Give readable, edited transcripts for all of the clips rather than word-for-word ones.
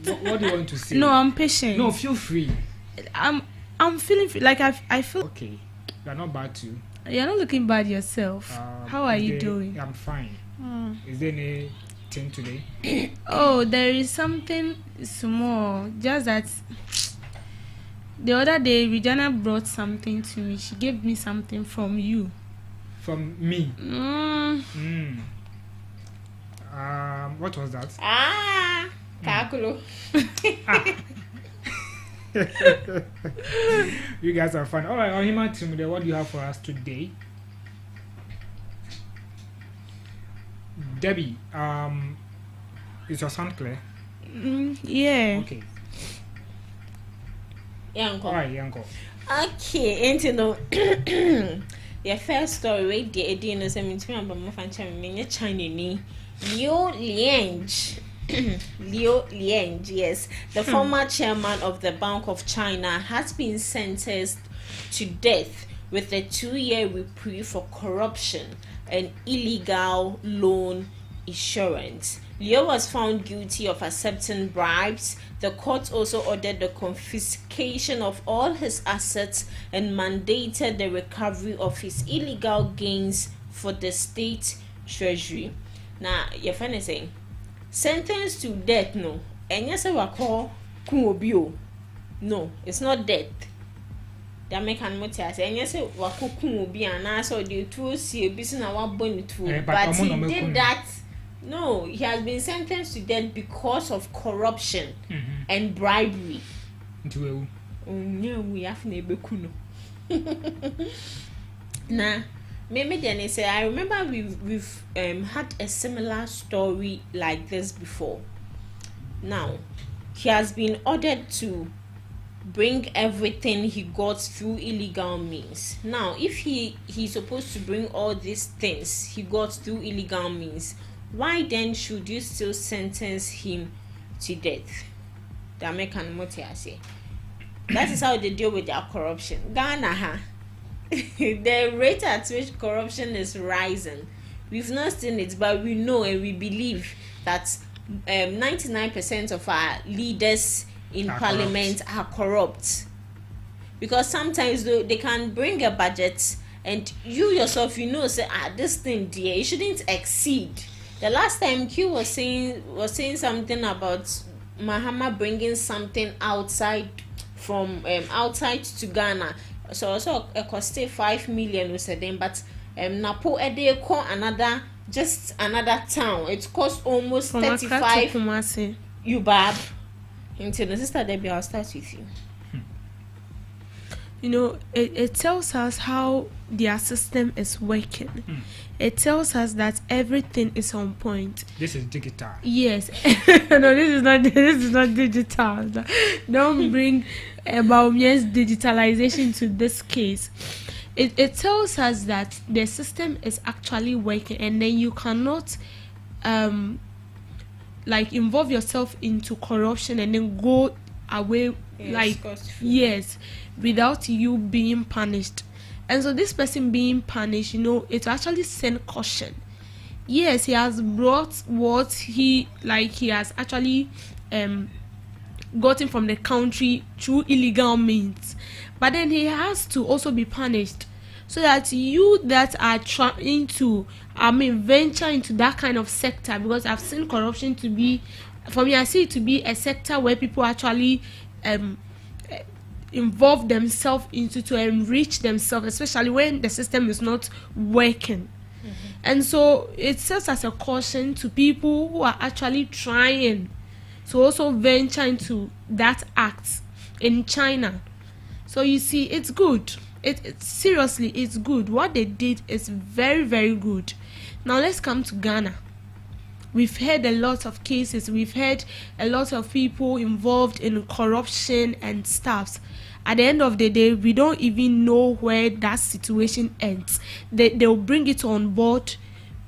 What do you want to say? No, I'm patient. No, feel free. I'm feeling like I feel. Okay, you're not bad too. You're not looking bad yourself. How are you doing? I'm fine. Is there anything today? Oh, there is something small. Just that the other day, Regina brought something to me. She gave me something from you. From me? What was that? Kakulo. You guys are fun. All right, Ohima Timude, what do you have for us today? Debbie, is your sound clear? Yeah. Okay. Yanko. All right, Yanko. Okay, and you know, your first story, wait, the idea is I'm about my fan China. Liu Liang, yes, the former chairman of the Bank of China, has been sentenced to death with a 2-year reprieve for corruption and illegal loan issuance. Liu was found guilty of accepting bribes. The court also ordered the confiscation of all his assets and mandated the recovery of his illegal gains for the state treasury. Now, your friend is saying, sentenced to death, no. And yes, I call Kumobio. No, it's not death. The American Motias, and yes, Wako Kumobi, and I saw the two see a business I want bonny to. But he did that. No, he has been sentenced to death because of corruption and bribery. No, we have never kuno. Nah. Maybe then say I remember we've had a similar story like this before. Now he has been ordered to bring everything he got through illegal means. Now if he's supposed to bring all these things he got through illegal means, why then should you still sentence him to death? The American Motiase. That is how they deal with their corruption. Ghana, the rate at which corruption is rising, we've not seen it, but we know and we believe that 99% of our leaders in parliament are corrupt, because sometimes they can bring a budget and you yourself say this thing dear, it shouldn't exceed. The last time Q was saying something about Mahama bringing something outside from outside to Ghana. So also it cost 5 million we said then, but Napo Ede another town. It cost almost 35. You bab. Into the sister Debbie, I'll start with you. You know, it tells us how their system is working. It tells us that everything is on point. This is digital. Yes. No, this is not digital. Don't bring Baumien's digitalization to this case. It tells us that the system is actually working, and then you cannot involve yourself into corruption and then go away without you being punished. And so this person being punished, it actually send caution. Yes, he has brought what he has actually gotten from the country through illegal means, but then he has to also be punished, so that you that are trying to venture into that kind of sector, because I've seen corruption to be, for me I see it to be a sector where people actually involve themselves into to enrich themselves, especially when the system is not working. And so it serves as a caution to people who are actually trying to also venture into that act in China. So you see, it's good. Seriously, it's good. What they did is very, very good. Now let's come to Ghana. We've heard a lot of cases. We've heard a lot of people involved in corruption and stuff. At the end of the day, we don't even know where that situation ends. They'll bring it on board.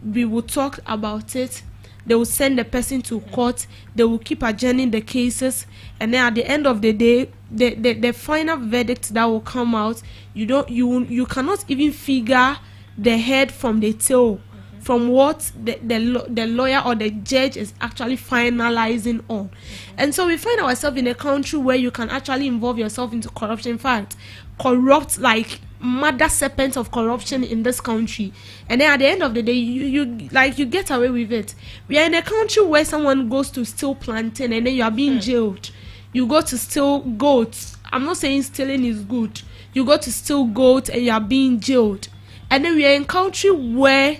We will talk about it. They will send the person to court. They will keep adjourning the cases. And then at the end of the day, the final verdict that will come out, you cannot even figure the head from the tail from what the lawyer or the judge is actually finalizing on. And so we find ourselves in a country where you can actually involve yourself into corruption. In fact, corrupt like mother serpent of corruption in this country, and then at the end of the day you get away with it. We are in a country where someone goes to steal plantain and then you are being jailed. You go to steal goats. I'm not saying stealing is good. You go to steal goats and you are being jailed. And then we are in a country where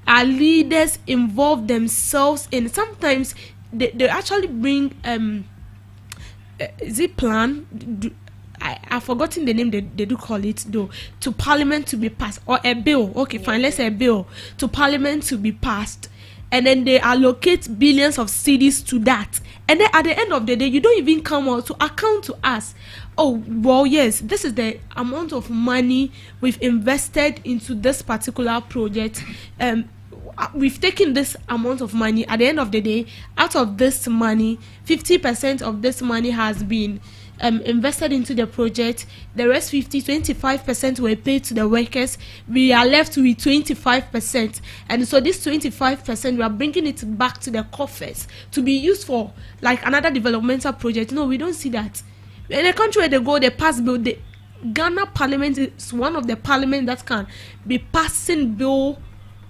our leaders involve themselves in, sometimes they actually bring is it plan? I've forgotten the name they do call it though, to parliament to be passed, or a bill. Okay, fine, let's say a bill to parliament to be passed, and then they allocate billions of cedis to that, and then at the end of the day you don't even come out to account to us. Oh well, yes, this is the amount of money we've invested into this particular project. We've taken this amount of money. At the end of the day, out of this money, 50% of this money has been invested into the project. The rest 25% were paid to the workers. We are left with 25%, and so this 25% we are bringing it back to the coffers to be used for like another developmental project. No, we don't see that. In a country where they pass bill, the Ghana Parliament is one of the parliament that can be passing bill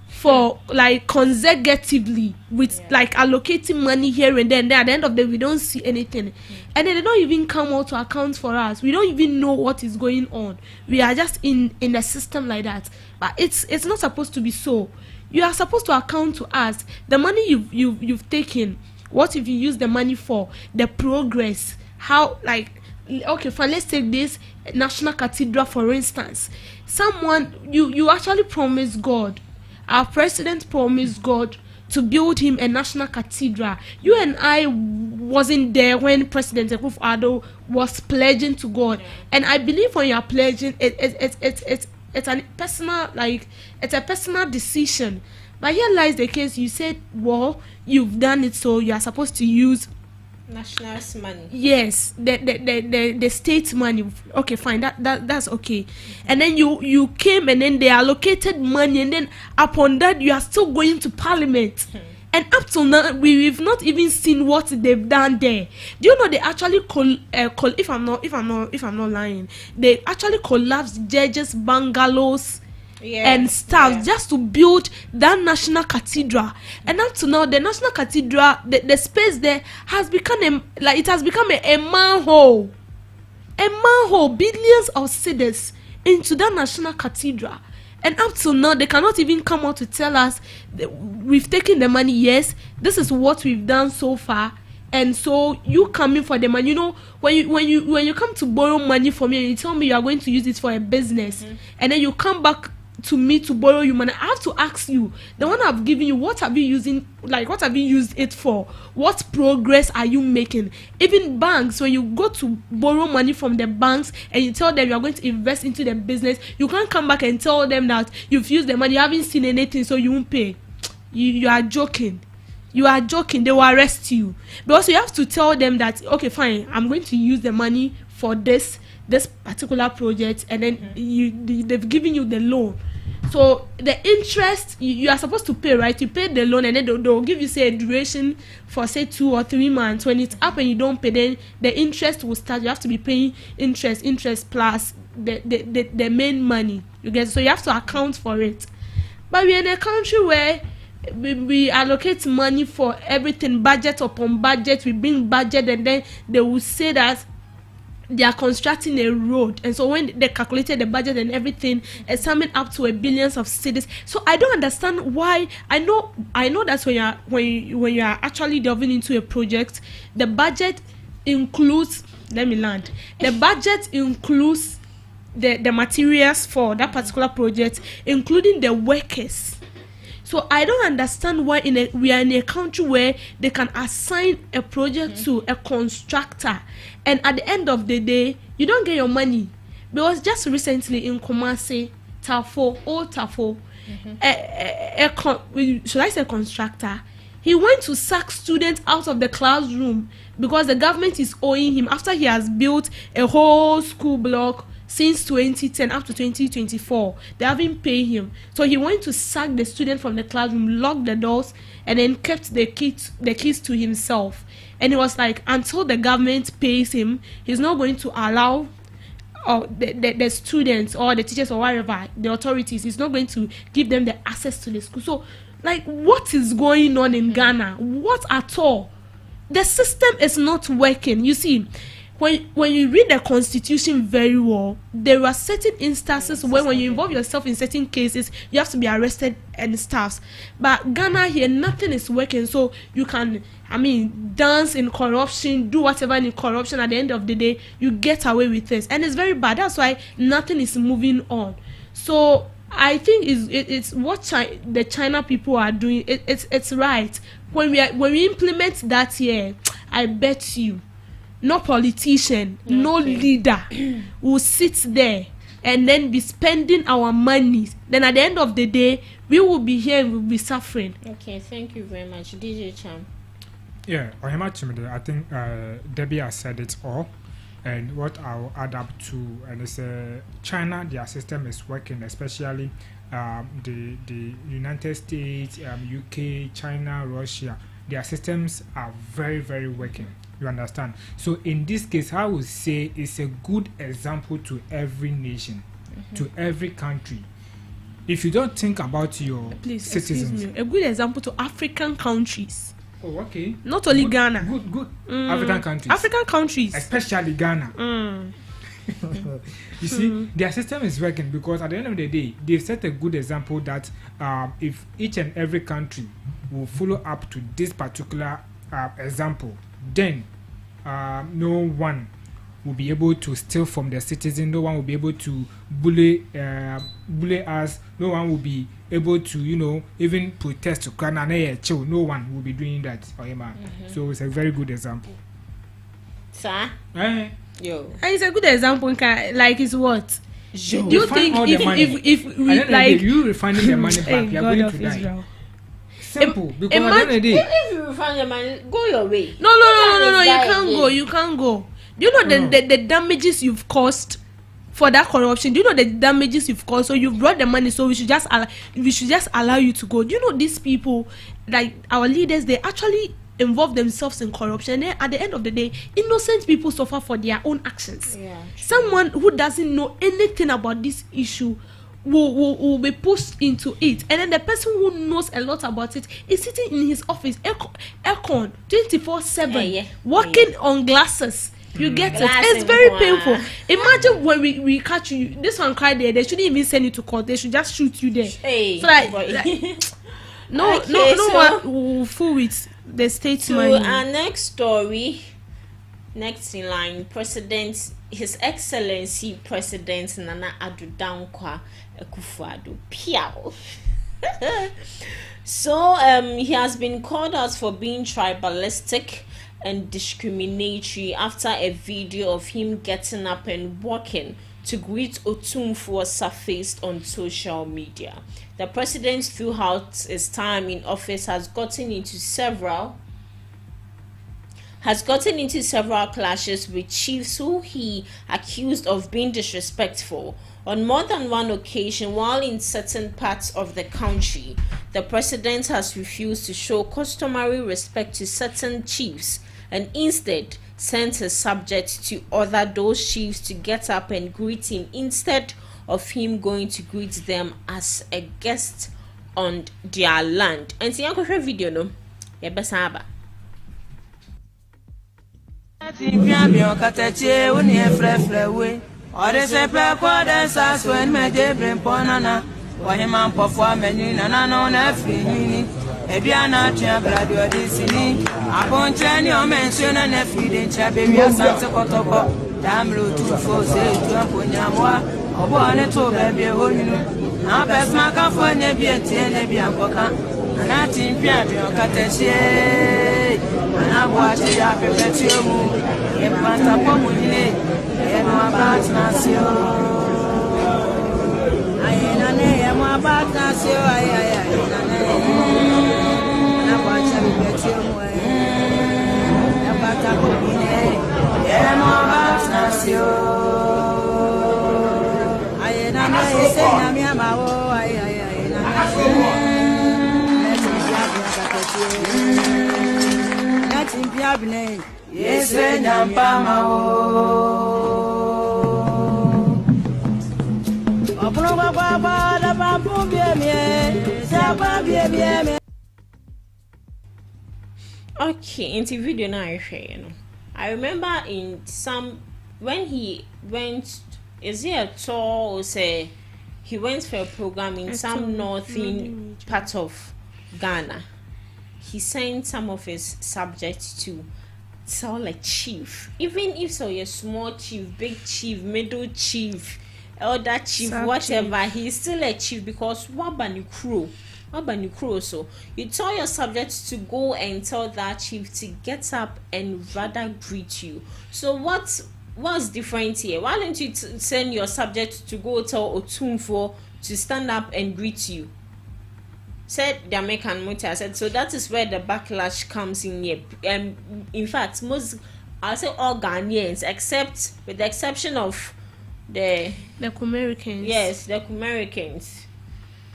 for like consecutively with like allocating money here and then at the end of the day we don't see anything, and then they don't even come out to account for us. We don't even know what is going on. We are just in a system like that. But it's not supposed to be so. You are supposed to account to us the money you've taken. What if you use the money for the progress? How, like, okay, fine, let's take this National Cathedral for instance. Someone you actually promised God. Our president promised God to build him a national cathedral. You and I wasn't there when President Akufo-Addo was pledging to God. And I believe when you are pledging, it's a personal, like, it's a personal decision. But here lies the case. You said, well, you've done it, so you are supposed to use national's money. Yes, the state money. Okay, fine, that's okay. And then you came and then they allocated money, and then upon that you are still going to parliament. And up till now we've not even seen what they've done there. Do you know they actually if I'm not lying, they actually collapsed judges' bungalows and stuff just to build that national cathedral. And up to now the national cathedral, the space there has become a manhole, billions of cedis into that national cathedral. And up to now they cannot even come out to tell us we've taken the money. Yes, this is what we've done so far, and so you come in for the money. You know, when you come to borrow money from me and you tell me you are going to use it for a business, and then you come back to me to borrow you money, I have to ask you, the one I've given you, what have you used it for? What progress are you making? Even banks, when you go to borrow money from the banks and you tell them you are going to invest into the business, you can't come back and tell them that you've used the money, you haven't seen anything, so you won't pay. You are joking. You are joking. They will arrest you, because you have to tell them that, okay, fine, I'm going to use the money for this particular project, and then they've given you the loan. So the interest you are supposed to pay, right? You pay the loan, and then they'll give you, say, a duration for, say, 2 or 3 months. When it's up and you don't pay, then the interest will start. You have to be paying interest plus the main money. You get, so you have to account for it. But we're in a country where we allocate money for everything, budget upon budget. We bring budget, and then they will say that they are constructing a road, and so when they calculated the budget and everything, it's summing up to billions of cedis. So I don't understand why. I know that when you are actually delving into a project, the budget includes, the budget includes the materials for that particular project, including the workers. So I don't understand why we are in a country where they can assign a project to a constructor, and at the end of the day, you don't get your money. Because just recently in Kumasi, Old Tafo, should I say constructor? He went to sack students out of the classroom because the government is owing him after he has built a whole school block, since 2010 up to 2024. They haven't paid him. So he went to sack the student from the classroom, locked the doors, and then kept the keys to himself. And he was like, until the government pays him, he's not going to allow the students or the teachers or whatever, the authorities, he's not going to give them the access to the school. So, like, what is going on in Ghana? What at all? The system is not working. You see, when you read the constitution very well, there are certain instances where when you involve yourself in certain cases, you have to be arrested and stuff. But Ghana here, nothing is working. So you can, dance in corruption, do whatever in corruption. At the end of the day, you get away with this, and it's very bad. That's why nothing is moving on. So I think it's what the China people are doing. It's right. When we implement that here, I bet you, no politician, no leader will sit there and then be spending our money. Then at the end of the day, we will be here and we'll be suffering. Okay, thank you very much, DJ Cham. Yeah, I think Debbie has said it all. And what I'll add up to, and it's China, their system is working, especially the United States, UK, China, Russia. Their systems are very, very working. You understand? So in this case, I would say it's a good example to every nation, to every country. If you don't think about your citizens, excuse me, a good example to African countries. Oh, okay. Not only Ghana. Good. African countries. African countries. Especially Ghana. You see, their system is working because at the end of the day, they've set a good example that if each and every country will follow up to this particular example, then no one will be able to steal from the citizen. No one will be able to bully us. No one will be able to, even protest to Ghana. No one will be doing that. So it's a very good example. Sir? Yo. And it's a good example. Like, it's what? Yo. Do you think if we like you refining the money back, you're going to die. Israel. Simple. Because at the end of the day, if you refine your money, go your way. No. You can't go. Do you know the damages you've caused for that corruption? Do you know the damages you've caused? So you've brought the money, so we should just allow you to go. Do you know these people, like our leaders, they actually involve themselves in corruption, and then at the end of the day, innocent people suffer for their own actions. Someone who doesn't know anything about this issue will be pushed into it, and then the person who knows a lot about it is sitting in his office, aircon 24/7, working on glasses. You get it? It's very painful. Imagine when we catch you, this one cried there, they shouldn't even send you to court, they should just shoot you there. So no one will fool with the state's money. Our next story, next in line, His Excellency President Nana Addo Dankwa Akufo-Addo Piao. So he has been called out for being tribalistic and discriminatory after a video of him getting up and walking to Greet Otumfuo surfaced on social media. The president throughout his time in office has gotten into several clashes with chiefs who he accused of being disrespectful. On more than one occasion, while in certain parts of the country, the president has refused to show customary respect to certain chiefs and instead sent his subjects to order those chiefs to get up and greet him instead of him going to greet them as a guest on their land. And see, I video no. Yebesaba. Ebiana tia bradio disini aponcheni o mention na feeding chabe wi asante kotoko damro tu fo se tu aponyamwa obo ane to bebe honinu na pesma ka fo ne bi etie ne bi ankoka na timpia bi okatechie na boache ya pepetio mu e panta pomu ile e no abat nasio ayena ne e mo abat nasio ayaya na impia bine yeswe nyampama o opuno baba da babu biemie saba biemie. Okay, in the video now I share, you know. I remember in some when he went, is he a tour or say he went for a program in some northern part of Ghana. He sent some of his subjects to tell a chief, even if so a small chief, big chief, middle chief, elder chief, whatever, he's still a chief because wabani crew. So you tell your subjects to go and tell that chief to get up and rather greet you. So what's different here? Why don't you send your subjects to go tell Otumfuo to stand up and greet you? Said the American Muta. Said so that is where the backlash comes in here. In fact, most, I'll say all Ghanaians, except with the exception of the Americans. Yes, the Americans.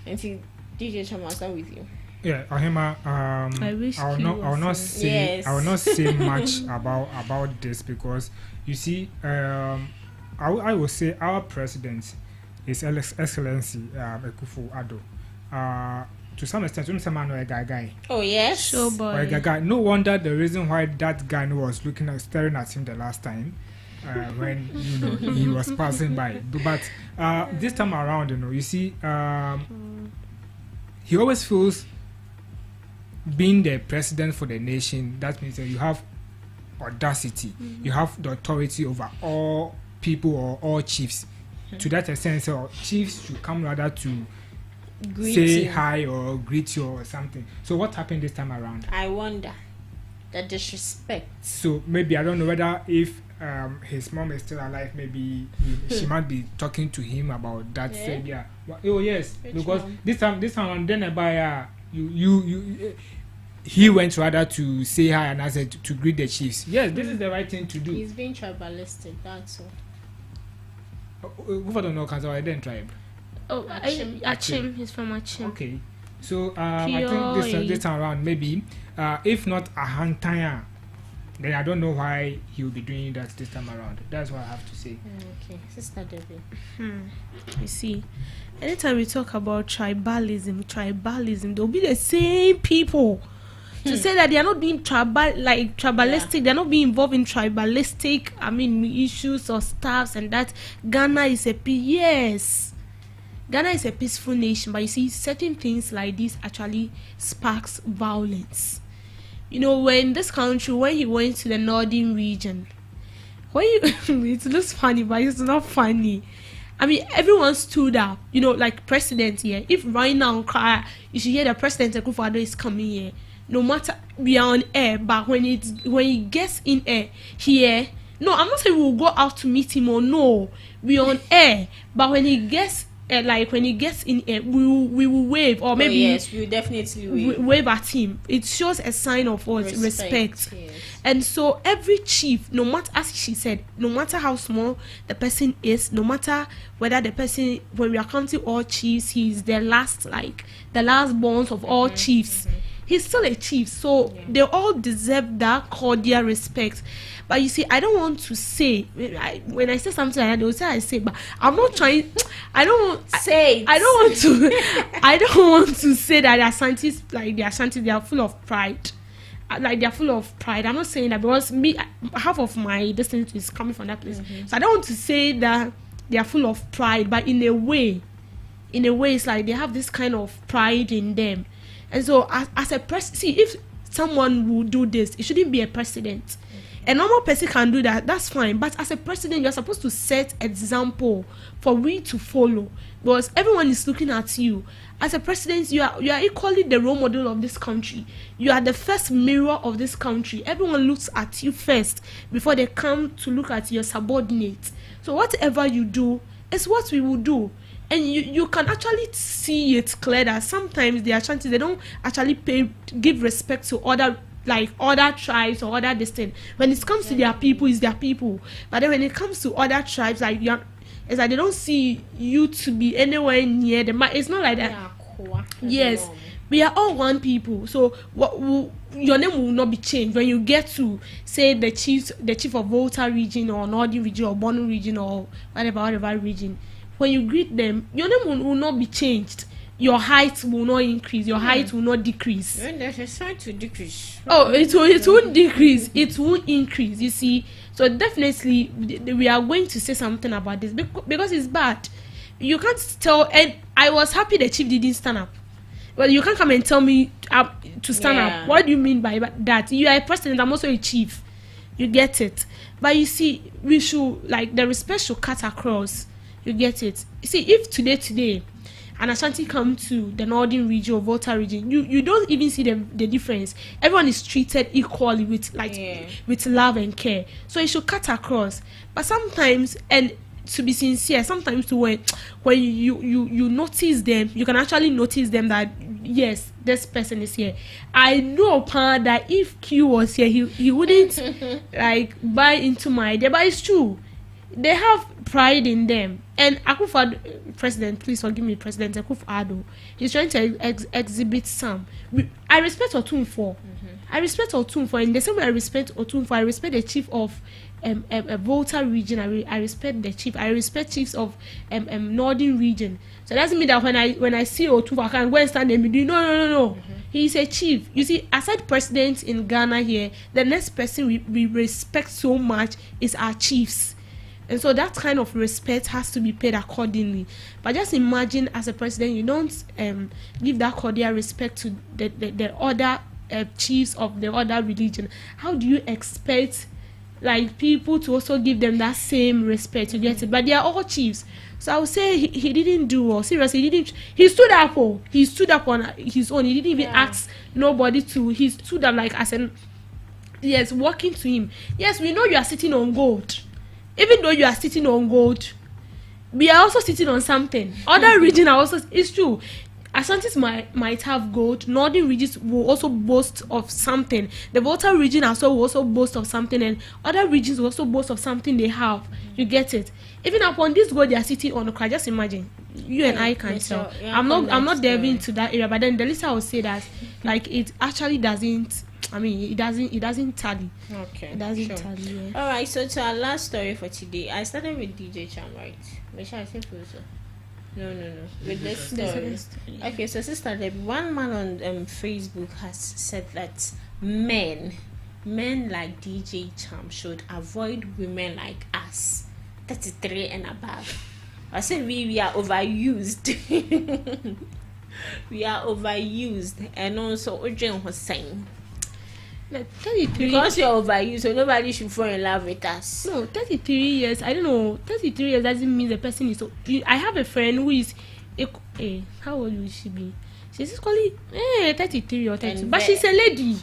And see, DJ Chama, I'll start with you. Yeah, Ohima, I will not say much about this because you see, I will say our president, His Excellency Akufo-Addo. To some extent, a guy. Oh yes, sure boy. No wonder the reason why that guy was staring at him the last time. When he was passing by, but this time around, you see, he always feels being the president for the nation. That means that you have audacity, you have the authority over all people or all chiefs. To that extent, so chiefs should come rather to say hi or greet you or something. So what happened this time around? I wonder. The disrespect. So maybe I don't know whether if his mom is still alive, maybe she might be talking to him about that. Yeah. Oh yes, which because mom? this time on then by he went rather to say hi and I said to greet the chiefs. Yes, this is the right thing to do. He's being tribalistic. That's all. Who don't know Kanzawa then tribe? Oh, Achim. He's from Achim. Okay, so I think this time around maybe if not a Hantaya, then I don't know why he will be doing that this time around. That's what I have to say. Okay, Sister Debbie. You see, anytime we talk about tribalism, they'll be the same people to say that they are not being tribalistic. They're not being involved in tribalistic, issues or stuffs, and that Ghana is Ghana is a peaceful nation, but you see, certain things like this actually sparks violence. You know, when this country, when he went to the northern region, it looks funny, but it's not funny. Everyone stood up, like president here. If right now, you should hear the president Akufo-Addo is coming here. No matter we are on air, but when he gets in air here, no, I'm not saying we'll go out to meet him or no, we are on air. But when he gets when he gets in air, we will wave or maybe yes, we will definitely wave at him. It shows a sign of what respect. Yes. And so every chief, no matter, as she said, no matter how small the person is, no matter whether the person, when we are counting all chiefs, he's the last born of all chiefs. He's still a chief, so they all deserve that cordial respect. But you see, I don't want to say, when I say something like that, they will say I say, but I'm not trying. I don't want to say that the Ashantis, they are full of pride. They're full of pride. I'm not saying that because half of my destiny is coming from that place. So I don't want to say that they are full of pride, but in a way, it's like they have this kind of pride in them. And so, as a president, if someone will do this, it shouldn't be a president. A normal person can do that, that's fine. But as a president, you're supposed to set example for we to follow. Because everyone is looking at you. As a president, you are equally the role model of this country. You are the first mirror of this country. Everyone looks at you first before they come to look at your subordinates. So whatever you do is what we will do. And you can actually see it clear that sometimes the Ashantis, they don't actually give respect to other tribes or other distinct. When it comes to their people, it's their people. But then when it comes to other tribes, it's like they don't see you to be anywhere near them. It's not like that. Yes, We are all one people. So your name will not be changed when you get to say the chief of Volta region or Northern region or Bono region or whatever region. When you greet them, your name will not be changed. Your height will not increase. Your height will not decrease. When there's a sign to decrease. Oh, it won't decrease. It will increase. You see. So definitely we are going to say something about this because it's bad. You can't tell. And I was happy the chief didn't stand up. Well, you can't come and tell me to stand up. What do you mean by that? You are a president. I'm also a chief. You get it. But you see, we should, like, the respect should cut across. You get it. You see, if today, an Ashanti come to the Northern region or Volta region, you don't even see the difference. Everyone is treated equally with with love and care. So it should cut across. But sometimes, and to be sincere, sometimes when you notice them, you can actually notice them that yes, this person is here. I know that if Q was here, he wouldn't like buy into my idea. But it's true. They have pride in them. And Akufo-Addo, President, please forgive me, President Akufo-Addo, he's trying to exhibit some. I respect Otumfuo. I respect Otumfuo. In the same way I respect Otumfuo, I respect the chief of a Volta region. I respect the chief. I respect chiefs of Northern region. So that doesn't mean that when I see Otumfuo, I can go and stand there and be no. He's a chief. You see, aside presidents in Ghana here, the next person we respect so much is our chiefs. And so that kind of respect has to be paid accordingly. But just imagine, as a president, you don't give that cordial respect to the other chiefs of the other religion. How do you expect like people to also give them that same respect? You get it? But they are all chiefs. So I would say he didn't do well. Seriously, he didn't. He stood up. He stood up on his own. He didn't even ask nobody to. He stood up like as an walking to him. Yes, we know you are sitting on gold. Even though you are sitting on gold, we are also sitting on something. Other regions are also, it's true. Asantis might have gold. Northern regions will also boast of something. The Volta region will also boast of something, and other regions will also boast of something they have. You get it? Even upon this gold they are sitting on, just imagine. You and I can tell. I'm not delving into that area, but then the listener will say that like it actually doesn't. I mean, it doesn't tally. Okay. It doesn't tally. Yeah. All right. So to our last story for today, I started with DJ Cham, right? Which I think also. No. With this story. Okay. So sister, one man on Facebook has said that men like DJ Cham should avoid women like us, 33 and above. I said we are overused. We are overused, and also Ujeng was saying. 33 because you're overused, so nobody should fall in love with us. No, 33 years. I don't know. 33 years doesn't mean the person is. I have a friend who is. How old will she be? She's calling 33 or 30. But she's a lady.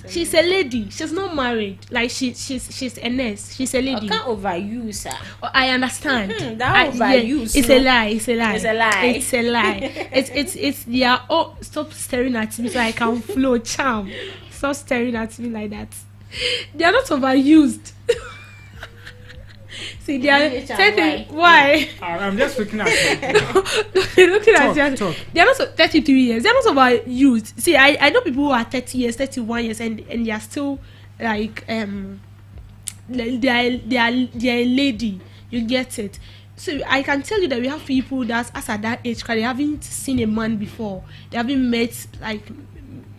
She's a lady. She's not married. Like she's a nurse. She's a lady. I can't overuse her. I understand. That overuse. It's a lie. It's a lie. It's a lie. It's a lie. it's yeah. Oh, stop staring at me so I can flow. Charm. Stop staring at me like that. They are not overused. See, they are taking why? I'm just looking at you. Looking at you. They are not 33 years. They are not overused. See, I know people who are 30 years, 31 years, and they are still like they are a lady. You get it? So I can tell you that we have people that as at that age, they haven't seen a man before. They haven't met like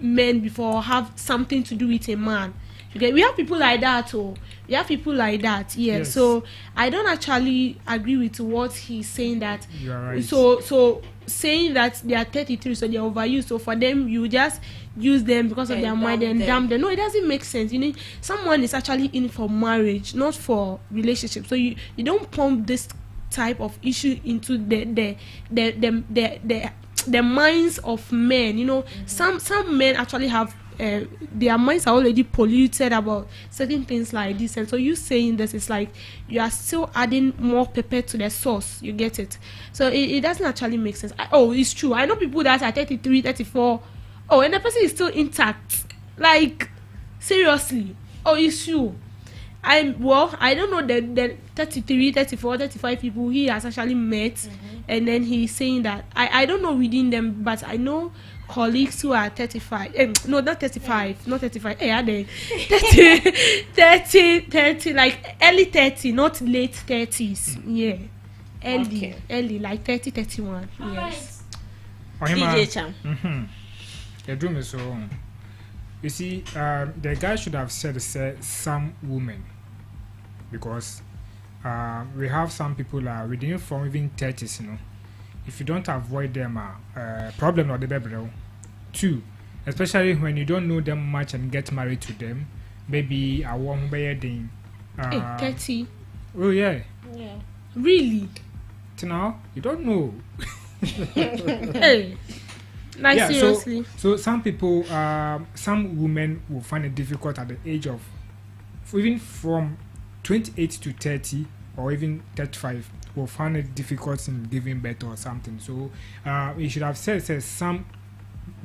men before, have something to do with a man. Okay, we have people like that. We have people like that. Yes. So I don't actually agree with what he's saying that. You are right. So saying that they are 33, so they're overused. So for them, you just use them because of their mind and damn them. No, it doesn't make sense. You know, someone is actually in for marriage, not for relationship. So you don't pump this type of issue into the minds of men. You know, some men actually have their minds are already polluted about certain things like this, and so you saying this is like you are still adding more pepper to the sauce. You get it? So it doesn't actually make sense. It's true. I know people that are 33, 34. And the person is still intact. Like seriously. It's true. I don't know the 33, 34, 35 people he has actually met, and then he's saying that I don't know within them, but I know colleagues who are 35. No, not 35. Not 35. Are they 30, like early 30, not late 30s. Yeah. Early, like 30, 31. Yes. DJ Cham. The dream is so. You see, the guy should have said some women, because we have some people within from even 30s, If you don't avoid them, problem or the baby. 2, especially when you don't know them much and get married to them, maybe a warm wedding. 30. Oh yeah. Really? Now you don't know. Hey. Like yeah, seriously. So some people, some women will find it difficult at the age of even from 28 to 30 or even 35 will find it difficult in giving birth or something. So you should have said some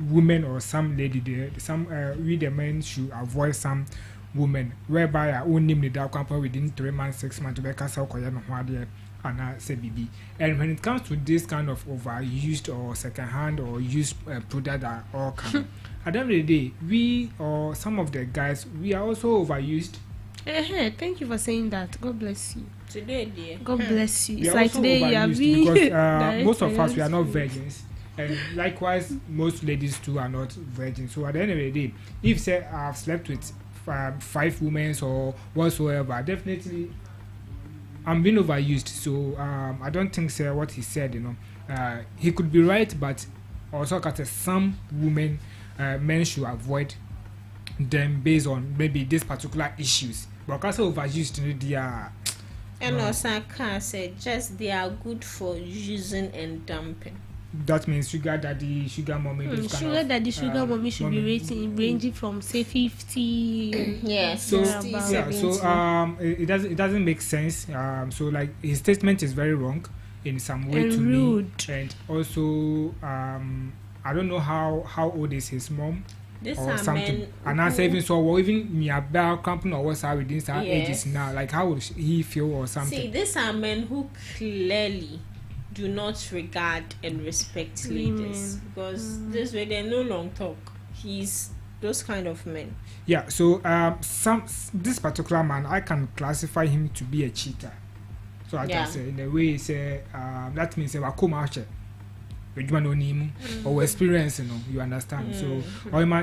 women or some lady there, some we the men should avoid some women whereby I only need that company within 3 months, 6 months to make us and say BB. And when it comes to this kind of overused or second-hand or used product that all come, at the end of the day, we or some of the guys, we are also overused. Thank you for saying that. God bless you. Today, dear. God bless you. We It's are like also today you are overused being because most of us, we are not virgins. And likewise, most ladies too are not virgins. So at the end of the day, if say I've slept with 5 women or whatsoever, definitely I'm being overused. So I don't think what he said, he could be right, but also some women, men should avoid them based on maybe these particular issues. But because overused, they are. And also, I said just they are good for using and dumping. That means sugar daddy, sugar mommy. Sugar daddy, sugar mommy should be ranging from say 50. Yes. So 60, yeah. 70. So it doesn't make sense. So like his statement is very wrong in some way and to rude. me. And also I don't know how old is his mom. This Or are something, men and I say even so, or even me about company or what's how within some ages now, like how would he feel or something? See, these are men who clearly do not regard and respect ladies, because this way they no long talk. He's those kind of men. Yeah. So this particular man, I can classify him to be a cheater. So I can say in a way, say that means or experience, you understand. So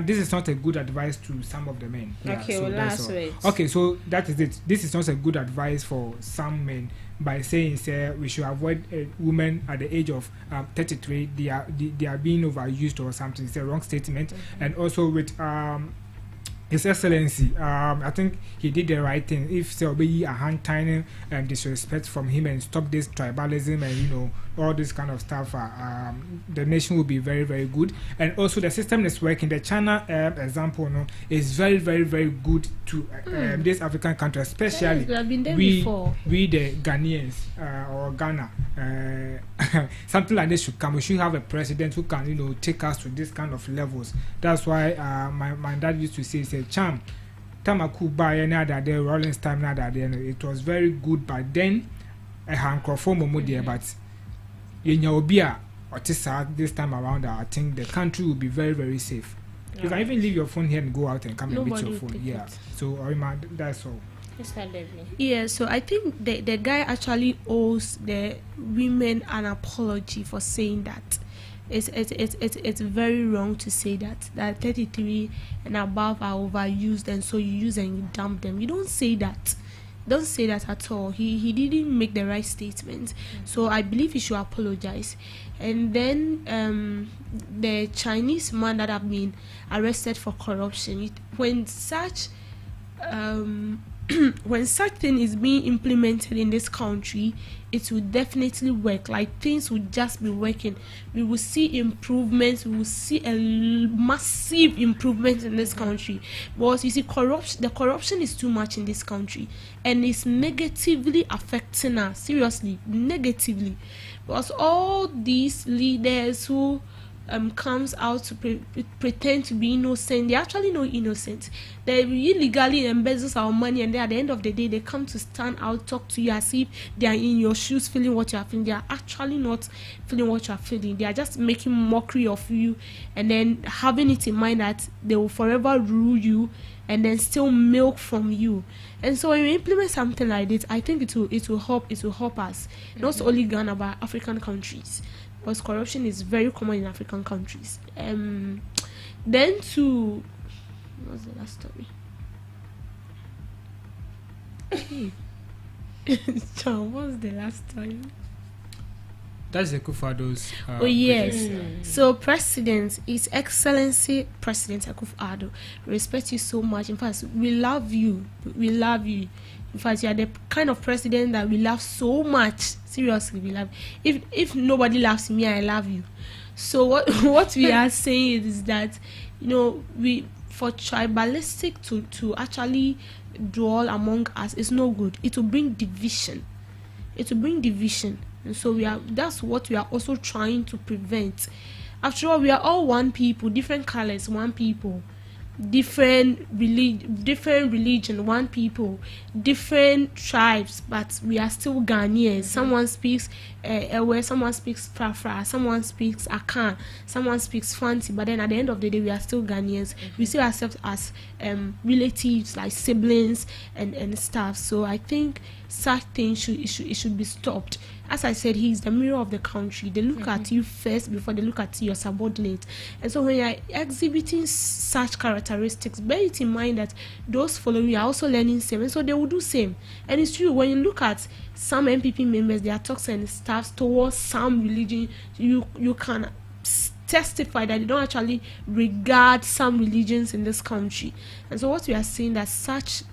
this is not a good advice to some of the men. Okay, so well, last word. Okay, so that is it. This is not a good advice for some men by saying we should avoid women at the age of 33. They are being overused or something. It's a wrong statement. And also with His Excellency, I think he did the right thing. If there will be a hand tying and disrespect from him and stop this tribalism and all this kind of stuff, the nation will be very, very good. And also the system is working. The China example is very, very, very good to this African country, especially we the Ghanaians or Ghana. Something like this should come. We should have a president who can take us to this kind of levels. That's why my dad used to say Cham Tamaku by any other day, Rollins time another day. It was very good, but then a handcrophone momodia, but in your beer or this time around, I think the country will be very, very safe. You can even leave your phone here and go out and come and meet your phone. Yeah. So that's all. Yeah, so I think the guy actually owes the women an apology for saying that. It's very wrong to say that 33 and above are overused, and so you use and you dump them. You don't say that. Don't say that at all. He didn't make the right statement. So I believe he should apologize. And then the Chinese man that have been arrested for corruption, when such when such thing is being implemented in this country, it will definitely work. Like things will just be working. We will see improvements. We will see a massive improvement in this country. Because you see, the corruption is too much in this country, and it's negatively affecting us. Seriously, negatively, because all these leaders who comes out to pretend to be innocent, they're actually not innocent. They illegally embezzles our money, and then at the end of the day, they come to stand out, talk to you as if they are in your shoes, feeling what you are feeling. They are actually not feeling what you are feeling. They are just making mockery of you, and then having it in mind that they will forever rule you, and then still milk from you. And so when we implement something like this, I think it will help us, not only Ghana but African countries, because corruption is very common in African countries. Then to what's the last story? John, what's the last story? That's Akufo-Addo's. Oh yes. So President, His Excellency President Akufo-Addo, we respect you so much. In fact, we love you. We love you. In fact, you are the kind of president that we love so much. Seriously, we love. If nobody loves me, I love you. So what we are saying is that, we for tribalistic to actually dwell among us is no good. It will bring division. And so that's what we are also trying to prevent. After all, we are all one people, different colors, one people, different religion, one people, different tribes, but we are still Ghanaians. Someone speaks Ewe, someone speaks Frafra, someone speaks Akan, someone speaks Fanti, but then at the end of the day, we are still Ghanaians. We see ourselves as relatives, like siblings and stuff. So I think such things should be stopped. As I said, he is the mirror of the country. They look at you first before they look at your subordinate. And so when you are exhibiting such characteristics, bear it in mind that those following you are also learning same, and so they will do same. And it's true, when you look at some MPP members, their talks and stuff towards some religion, you can testify that they don't actually regard some religions in this country. And so what we are saying, that such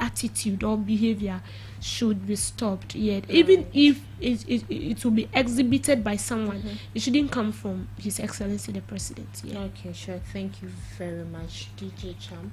attitude or behavior should be stopped. Yet even if it will be exhibited by someone, it shouldn't come from His Excellency the President. Okay, sure. Thank you very much, DJ Cham.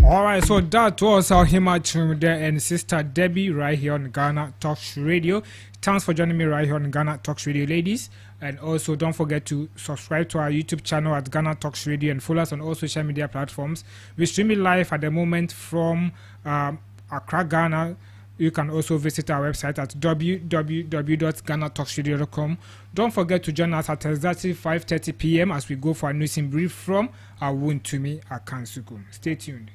All right, so that was our Hima Chumude and Sister Debbie right here on Ghana Talks Radio. Thanks for joining me right here on Ghana Talks Radio, ladies. And also don't forget to subscribe to our YouTube channel at Ghana Talks Radio and follow us on all social media platforms. We stream it live at the moment from Accra, Ghana. You can also visit our website at www.ghanatalksradio.com. Don't forget to join us at exactly 5:30 p.m. as we go for a news in brief from our Wontumi Akansukum. Stay tuned.